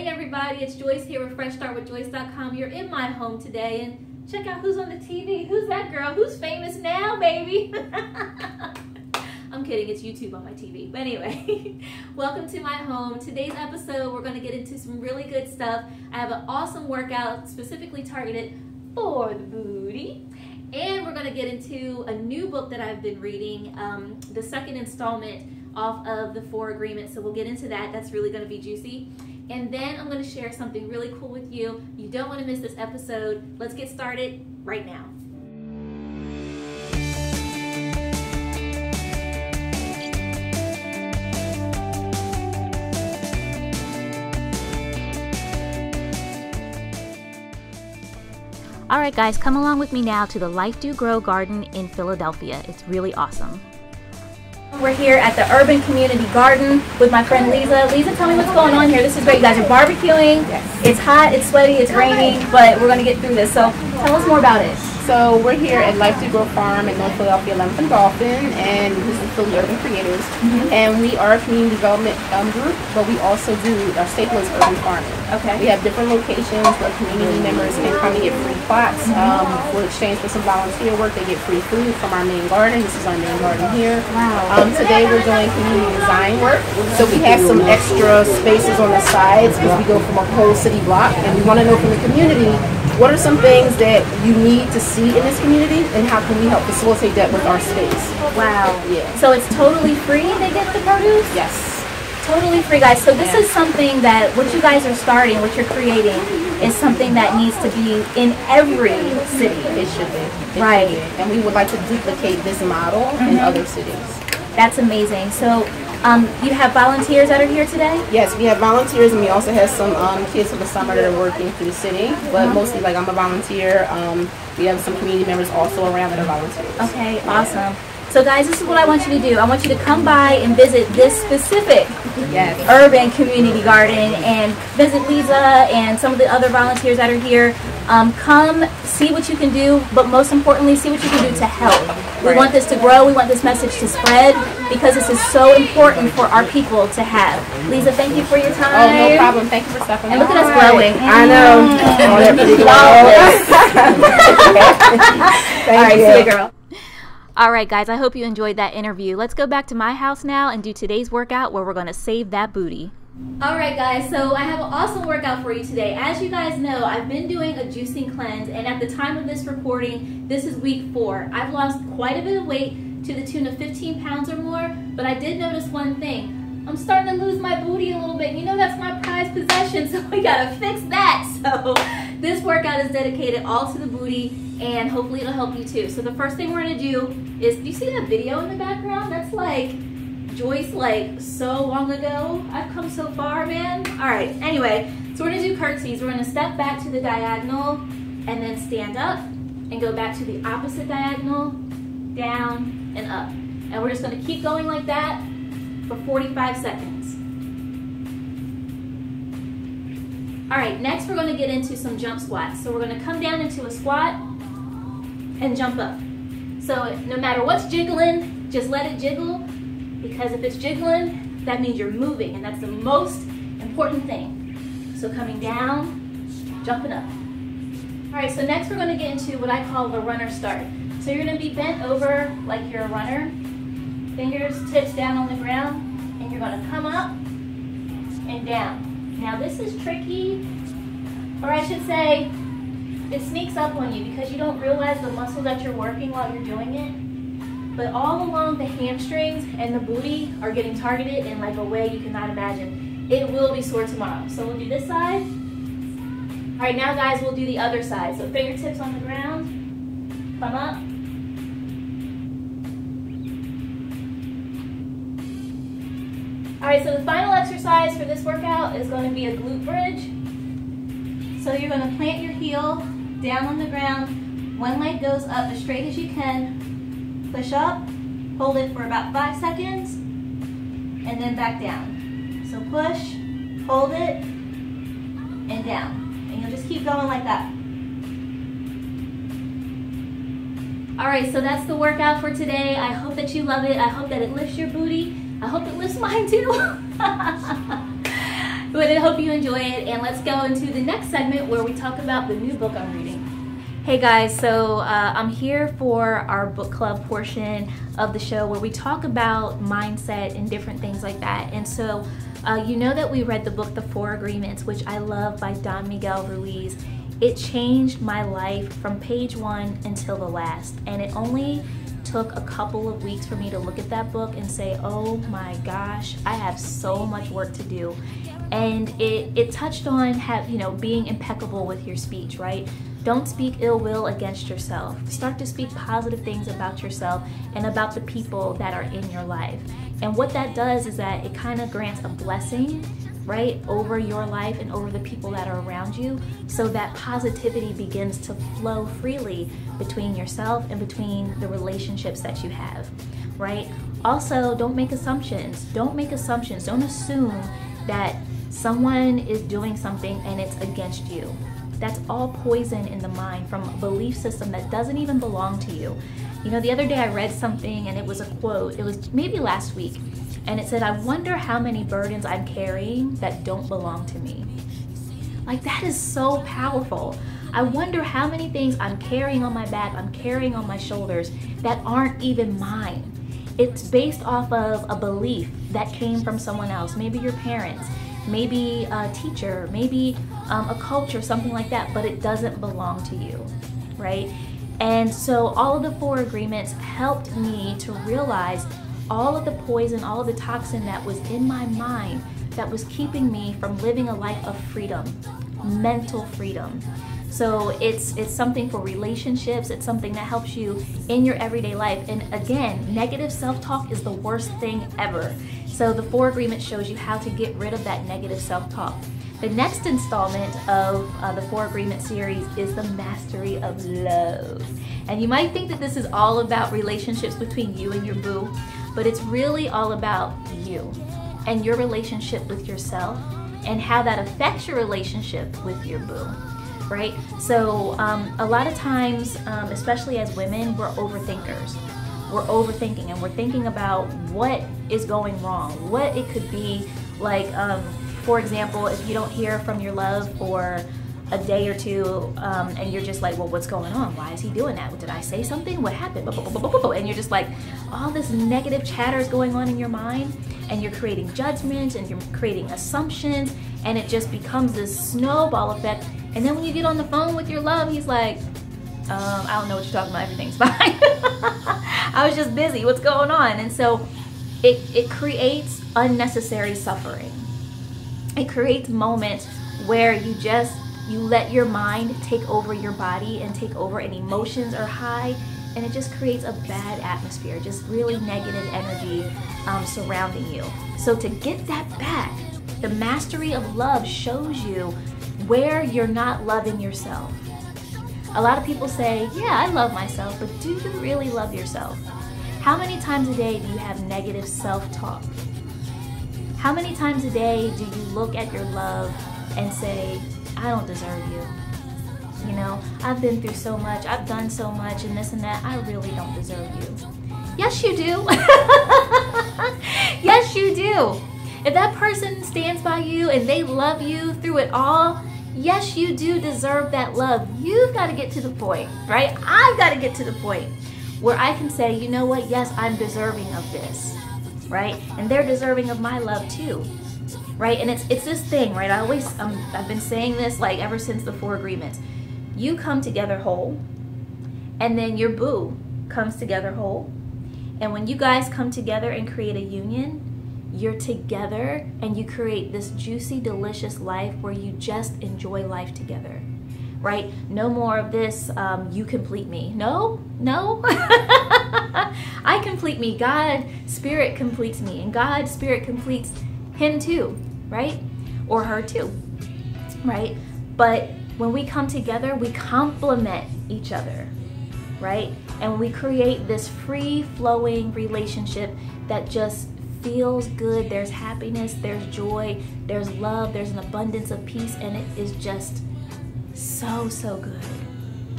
morning, everybody. It's Joyce here with FreshStartWithJoyce.com. You're in my home today, and check out who's on the TV. Who's that girl? Who's famous now, baby? I'm kidding, it's YouTube on my TV. But anyway, welcome to my home. Today's episode, we're going to get into some really good stuff. I have an awesome workout specifically targeted for the booty. And we're going to get into a new book that I've been reading, the second installment off of the 4 Agreements. So we'll get into that. That's really going to be juicy. And then I'm going to share something really cool with you. You don't want to miss this episode. Let's get started right now. All right, guys, come along with me now to the Life Do Grow Garden in Philadelphia. It's really awesome. We're here at the Urban Community Garden with my friend Lisa. Lisa, tell me what's going on here. This is great. You guys are barbecuing. Yes. It's hot, it's sweaty, it's raining, but we're going to get through this. So tell us more about it. So we're here at Life Do Grow Farm in North Philadelphia, 11th and Dolphin, and this is Philly Urban Creators. And we are a community development group, but we also do our staple is urban farming. Okay. We have different locations where community members can come and get free plots. For exchange for some volunteer work, they get free food from our main garden. This is our main garden here. Wow. Today we're doing community design work. So we have some extra spaces on the sides because we go from a whole city block, and we want to know from the community, what are some things that you need to see in this community, and how can we help facilitate that with our space? Wow. Yeah. So it's totally free, they get the produce? Yes. Totally free, guys. So this is something that what you guys are starting, what you're creating, is something that needs to be in every city. It should be. Right. Should be. And we would like to duplicate this model in other cities. That's amazing. So you have volunteers that are here today? Yes, we have volunteers, and we also have some kids for the summer that are working through the city. But mostly, like, I'm a volunteer. We have some community members also around that are volunteers. Okay, awesome. So guys, this is what I want you to do. I want you to come by and visit this specific urban community garden and visit Lisa and some of the other volunteers that are here. Come see what you can do, but most importantly, see what you can do to help. We want this to grow. We want this message to spread because this is so important for our people to have. Lisa, thank you for your time. Oh, no problem. Thank you for stopping by. And look at us growing. I know. Oh, that pretty All right, see you, girl. All right, guys, I hope you enjoyed that interview. Let's go back to my house now and do today's workout where we're going to save that booty. All right, guys, so I have an awesome workout for you today. As you guys know, I've been doing a juicing cleanse, and at the time of this recording, this is week 4. I've lost quite a bit of weight to the tune of 15 pounds or more, but I did notice one thing. I'm starting to lose my booty a little bit. You know, that's my prized possession, so we got to fix that. So this workout is dedicated all to the booty, and hopefully it'll help you too. So the first thing we're going to do is, do you see that video in the background? That's like Joyce, like so long ago. I've come so far, man. All right, anyway, so we're going to do curtsies. We're going to step back to the diagonal and then stand up and go back to the opposite diagonal, down and up. And we're just going to keep going like that for 45 seconds. All right, next we're going to get into some jump squats. So we're going to come down into a squat and jump up. So no matter what's jiggling, just let it jiggle, because if it's jiggling, that means you're moving, and that's the most important thing. So coming down, jumping up. All right, so next we're going to get into what I call the runner start. So you're going to be bent over like you're a runner, fingers, tips down on the ground, and you're going to come up and down. Now this is tricky, or I should say, it sneaks up on you because you don't realize the muscle that you're working while you're doing it. But all along the hamstrings and the booty are getting targeted in like a way you cannot imagine. It will be sore tomorrow. So we'll do this side. All right, now guys, we'll do the other side. So fingertips on the ground, come up. All right, so the final exercise for this workout is going to be a glute bridge. So you're going to plant your heel down on the ground. One leg goes up as straight as you can. Push up, hold it for about 5 seconds, and then back down. So push, hold it, and down. And you'll just keep going like that. All right, so that's the workout for today. I hope that you love it. I hope that it lifts your booty. I hope it lifts mine too. But I hope you enjoy it, and let's go into the next segment where we talk about the new book I'm reading. Hey guys, so I'm here for our book club portion of the show where we talk about mindset and different things like that. And so you know that we read the book The 4 Agreements, which I love, by Don Miguel Ruiz. It changed my life from page 1 until the last, and it only took a couple of weeks for me to look at that book and say, oh my gosh, I have so much work to do. And it touched on being impeccable with your speech, right? Don't speak ill will against yourself. Start to speak positive things about yourself and about the people that are in your life. And what that does is that it kind of grants a blessing, right, over your life and over the people that are around you, so that positivity begins to flow freely between yourself and between the relationships that you have, right? Also, don't make assumptions. Don't make assumptions. Don't assume that someone is doing something and it's against you. That's all poison in the mind from a belief system that doesn't even belong to you. You know, the other day I read something and it was a quote. It was maybe last week. And it said, I wonder how many burdens I'm carrying that don't belong to me. Like, that is so powerful. I wonder how many things I'm carrying on my back, I'm carrying on my shoulders that aren't even mine. It's based off of a belief that came from someone else, maybe your parents, maybe a teacher, maybe a coach or something like that, but it doesn't belong to you, right? And so all of the 4 agreements helped me to realize all of the poison, all of the toxin that was in my mind that was keeping me from living a life of freedom, mental freedom. So it's something for relationships. It's something that helps you in your everyday life. And again, negative self-talk is the worst thing ever. So the 4 agreements shows you how to get rid of that negative self-talk. The next installment of the 4 agreement series is the mastery of love. And you might think that this is all about relationships between you and your boo, but it's really all about you and your relationship with yourself and how that affects your relationship with your boo, right? So a lot of times, especially as women, we're overthinkers. We're overthinking and we're thinking about what is going wrong, what it could be. Like, for example, if you don't hear from your love for a day or two, and you're just like, well, what's going on? Why is he doing that? Did I say something? What happened? And you're just like, all this negative chatter is going on in your mind, and you're creating judgments and you're creating assumptions, and it just becomes this snowball effect. And then when you get on the phone with your love, he's like, I don't know what you're talking about, everything's fine. I was just busy, what's going on? And so it creates unnecessary suffering. It creates moments where you let your mind take over your body and take over, and emotions are high, and it just creates a bad atmosphere, just really negative energy surrounding you. So to get that back, the mastery of love shows you where you're not loving yourself. A lot of people say, yeah, I love myself, but do you really love yourself? How many times a day do you have negative self-talk? How many times a day do you look at your love and say, I don't deserve you? You know, I've been through so much, I've done so much and this and that, I really don't deserve you. Yes, you do. Yes, you do. If that person stands by you and they love you through it all, yes, you do deserve that love. You've got to get to the point, right? I've got to get to the point where I can say, you know what? Yes, I'm deserving of this, right? And they're deserving of my love too, right? And it's this thing, right? I've been saying this like ever since the 4 agreements. You come together whole, and then your boo comes together whole. And when you guys come together and create a union, you're together and you create this juicy, delicious life where you just enjoy life together, right? No more of this, you complete me. No. I complete me. God, Spirit completes me, and God, Spirit completes him too, right? Or her too, right? But when we come together, we complement each other, right? And we create this free-flowing relationship that just feels good. There's happiness, there's joy, there's love, there's an abundance of peace, and it is just so, so good,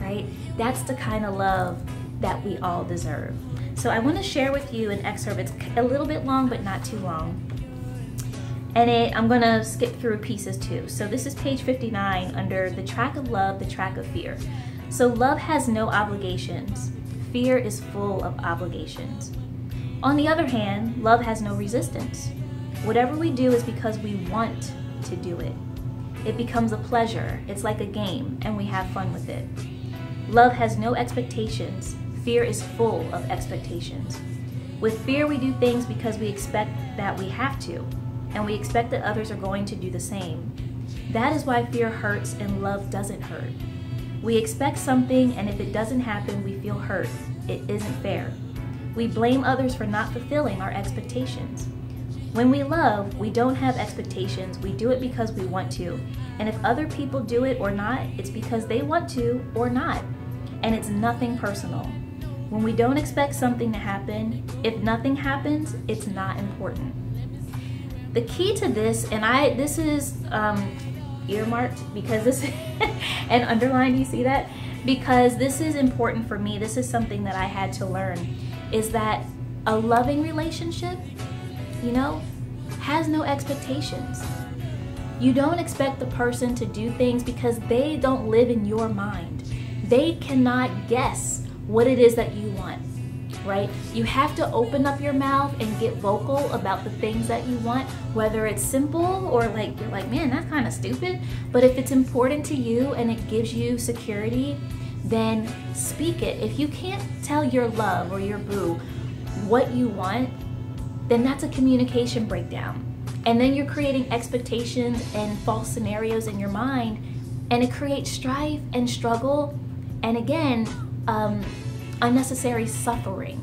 right? That's the kind of love that we all deserve. So I want to share with you an excerpt. It's a little bit long, but not too long. And I'm gonna skip through pieces too. So this is page 59 under the track of love, the track of fear. So love has no obligations. Fear is full of obligations. On the other hand, love has no resistance. Whatever we do is because we want to do it. It becomes a pleasure. It's like a game, and we have fun with it. Love has no expectations. Fear is full of expectations. With fear, we do things because we expect that we have to, and we expect that others are going to do the same. That is why fear hurts and love doesn't hurt. We expect something, and if it doesn't happen, we feel hurt. It isn't fair. We blame others for not fulfilling our expectations. When we love, we don't have expectations. We do it because we want to. And if other people do it or not, it's because they want to or not. And it's nothing personal. When we don't expect something to happen, if nothing happens, it's not important. The key to this, and this is earmarked because this, and underlined, you see that? Because this is important for me. This is something that I had to learn, is that a loving relationship, has no expectations. You don't expect the person to do things because they don't live in your mind. They cannot guess what it is that you want, right? You have to open up your mouth and get vocal about the things that you want, whether it's simple or you're like, man, that's kind of stupid. But if it's important to you and it gives you security, then speak it. If you can't tell your love or your boo what you want, then that's a communication breakdown. And then you're creating expectations and false scenarios in your mind, and it creates strife and struggle, and again, unnecessary suffering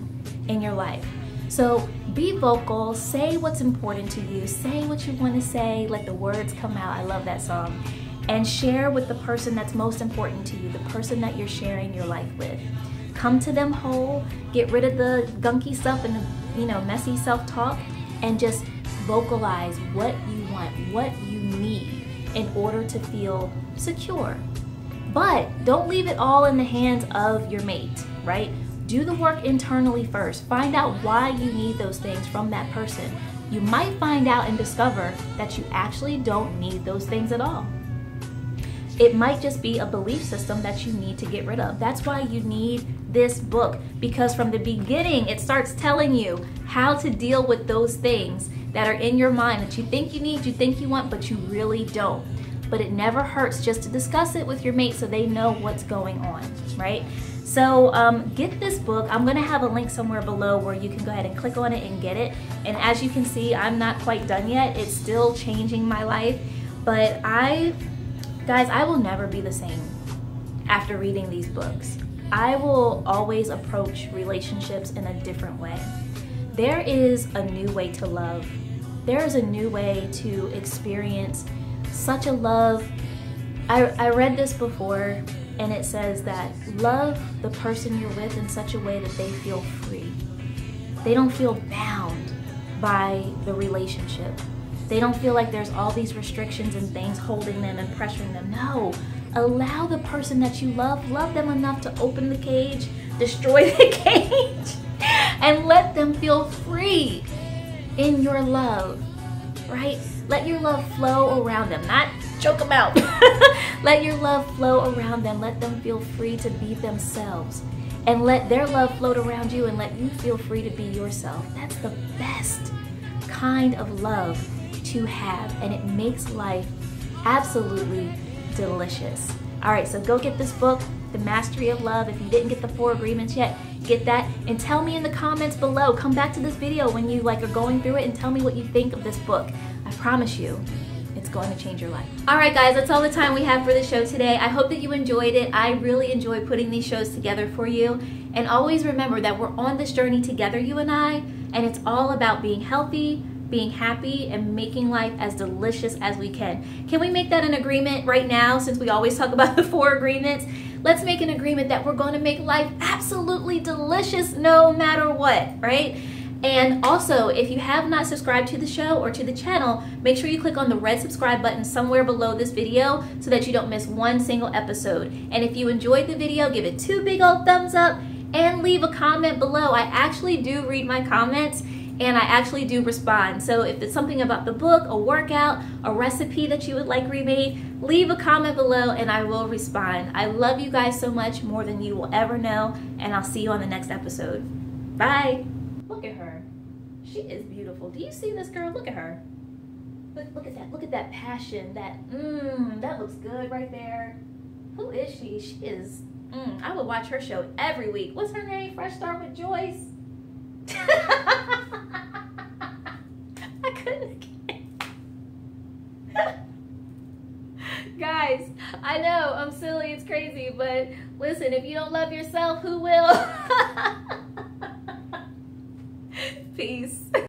in your life. So be vocal, say what's important to you, say what you want to say, let the words come out. I love that song. And share with the person that's most important to you, the person that you're sharing your life with. Come to them whole, get rid of the gunky stuff and the messy self-talk, and just vocalize what you want, what you need in order to feel secure. But don't leave it all in the hands of your mate, right? Do the work internally first. Find out why you need those things from that person. You might find out and discover that you actually don't need those things at all. It might just be a belief system that you need to get rid of. That's why you need this book, because from the beginning, it starts telling you how to deal with those things that are in your mind that you think you need, you think you want, but you really don't. But it never hurts just to discuss it with your mate so they know what's going on, right? So get this book. I'm gonna have a link somewhere below where you can go ahead and click on it and get it. And as you can see, I'm not quite done yet. It's still changing my life, but guys, I will never be the same after reading these books. I will always approach relationships in a different way. There is a new way to love. There is a new way to experience such a love. I read this before, and it says that love the person you're with in such a way that they feel free. They don't feel bound by the relationship. They don't feel like there's all these restrictions and things holding them and pressuring them. No, allow the person that you love them enough to open the cage, destroy the cage, and let them feel free in your love, right? Let your love flow around them, not choke them out. Let your love flow around them. Let them feel free to be themselves. And let their love float around you and let you feel free to be yourself. That's the best kind of love to have, and it makes life absolutely delicious. All right, so go get this book, The Mastery of Love. If you didn't get the 4 agreements yet, get that, and tell me in the comments below. Come back to this video when you are going through it and tell me what you think of this book. I promise you, it's going to change your life. All right, guys, that's all the time we have for the show today. I hope that you enjoyed it. I really enjoy putting these shows together for you. And always remember that we're on this journey together, you and I, and it's all about being healthy, being happy, and making life as delicious as we can. Can we make that an agreement right now, since we always talk about the 4 agreements? Let's make an agreement that we're going to make life absolutely delicious no matter what, right? And also, if you have not subscribed to the show or to the channel, make sure you click on the red subscribe button somewhere below this video so that you don't miss one single episode. And if you enjoyed the video, give it 2 big old thumbs up and leave a comment below. I actually do read my comments, and I actually do respond. So if it's something about the book, a workout, a recipe that you would like remade, leave a comment below and I will respond. I love you guys so much, more than you will ever know, and I'll see you on the next episode. Bye. Look at her. She is beautiful. Do you see this girl? Look at her. Look at that. Look at that passion. That looks good right there. Who is she? She is, I would watch her show every week. What's her name? Fresh Start With Joyce. I couldn't. Guys, I know I'm silly, it's crazy, but listen, if you don't love yourself, who will? Peace.